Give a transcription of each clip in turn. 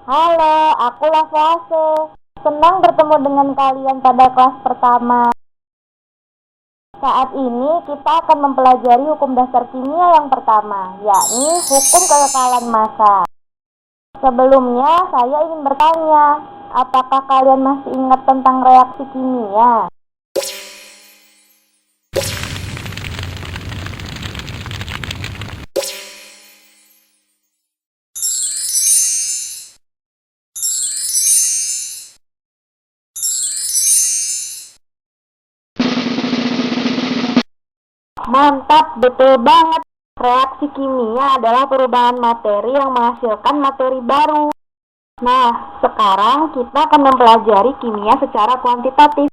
Halo, aku Lavoase. Senang bertemu dengan kalian pada kelas pertama. Saat ini kita akan mempelajari hukum dasar kimia yang pertama, yakni hukum kekekalan massa. Sebelumnya, saya ingin bertanya, apakah kalian masih ingat tentang reaksi kimia? Mantap, betul banget. Reaksi kimia adalah perubahan materi yang menghasilkan materi baru. Nah, sekarang kita akan mempelajari kimia secara kuantitatif.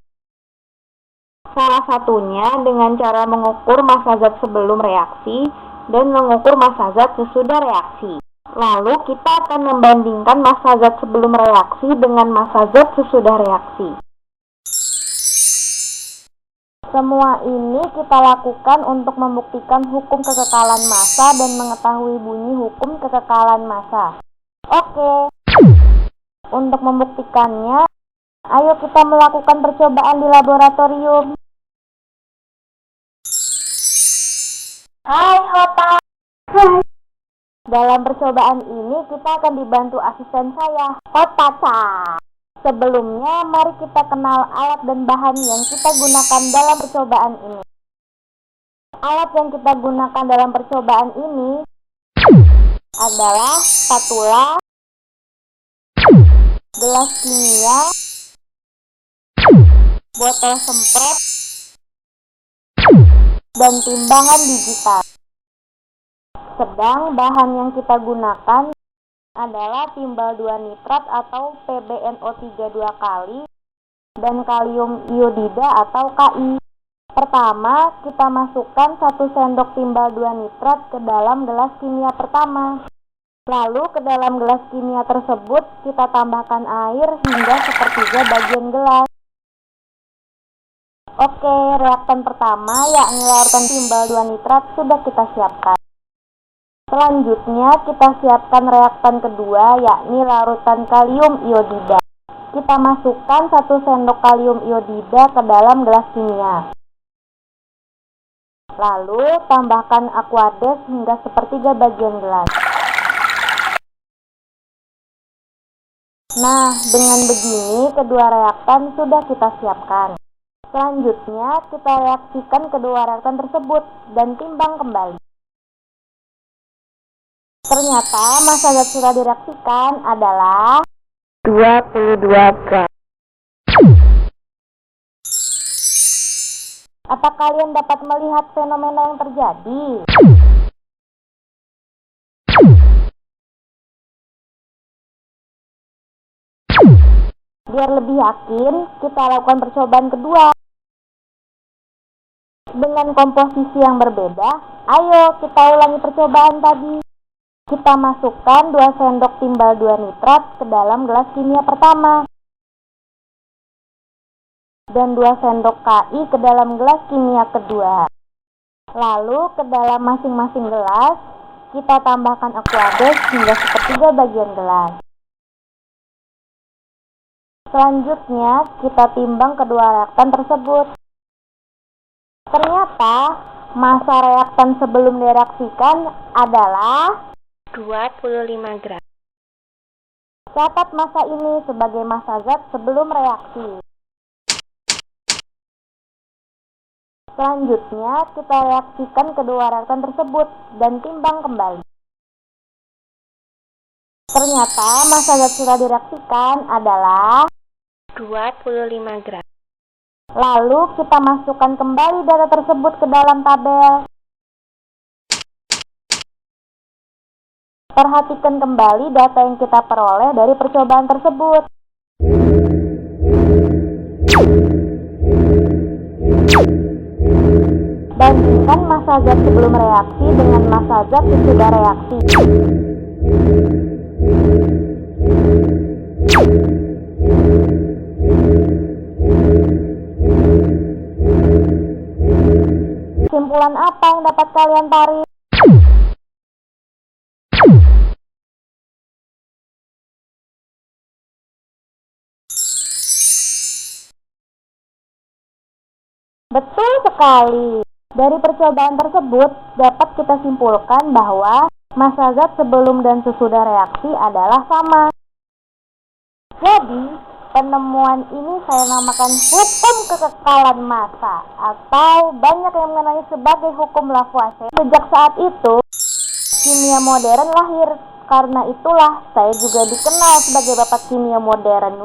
Salah satunya dengan cara mengukur massa zat sebelum reaksi dan mengukur massa zat sesudah reaksi. Lalu kita akan membandingkan massa zat sebelum reaksi dengan massa zat sesudah reaksi. Semua ini kita lakukan untuk membuktikan hukum kekekalan massa dan mengetahui bunyi hukum kekekalan massa. Oke, untuk membuktikannya, ayo kita melakukan percobaan di laboratorium. Hai Hota. Hai. Dalam percobaan ini kita akan dibantu asisten saya, Hota-cha. Sebelumnya, mari kita kenal alat dan bahan yang kita gunakan dalam percobaan ini. Alat yang kita gunakan dalam percobaan ini adalah spatula, gelas kimia, botol semprot, dan timbangan digital. Sedang bahan yang kita gunakan adalah timbal 2 nitrat atau PbNO3 2 kali dan kalium iodida atau Ki. Pertama, kita masukkan 1 sendok timbal 2 nitrat ke dalam gelas kimia pertama. Lalu ke dalam gelas kimia tersebut kita tambahkan air hingga sepertiga bagian gelas. Oke, reaktan pertama yakni larutan timbal 2 nitrat sudah kita siapkan. Selanjutnya kita siapkan reaktan kedua yakni larutan kalium iodida. Kita masukkan 1 sendok kalium iodida ke dalam gelas kimia. Lalu tambahkan aquades hingga sepertiga bagian gelas. Nah, dengan begini kedua reaktan sudah kita siapkan. Selanjutnya kita reaksikan kedua reaktan tersebut dan timbang kembali. Ternyata massa zat sudah direaksikan adalah 22 gram. Apa kalian dapat melihat fenomena yang terjadi? Biar lebih yakin, kita lakukan percobaan kedua. Dengan komposisi yang berbeda, ayo kita ulangi percobaan tadi. Kita masukkan 2 sendok timbal 2 nitrat ke dalam gelas kimia pertama dan 2 sendok Ki ke dalam gelas kimia kedua. Lalu ke dalam masing-masing gelas kita tambahkan aquades hingga sepertiga bagian gelas. Selanjutnya kita timbang kedua reaktan tersebut. Ternyata massa reaktan sebelum direaksikan adalah 25 gram. Catat massa ini sebagai massa zat sebelum reaksi. Selanjutnya kita reaksikan kedua reaktan tersebut dan timbang kembali. Ternyata massa zat sudah direaksikan adalah 25 gram. Lalu kita masukkan kembali data tersebut ke dalam tabel. Perhatikan kembali data yang kita peroleh dari percobaan tersebut. Bandingkan massa zat sebelum reaksi dengan massa zat sesudah reaksi. Kesimpulan apa yang dapat kalian tarik? Betul sekali. Dari percobaan tersebut dapat kita simpulkan bahwa massa zat sebelum dan sesudah reaksi adalah sama. Jadi, penemuan ini saya namakan hukum kekekalan massa atau banyak yang mengenai sebagai hukum Lavoisier. Sejak saat itu, kimia modern lahir. Karena itulah saya juga dikenal sebagai bapak kimia modern.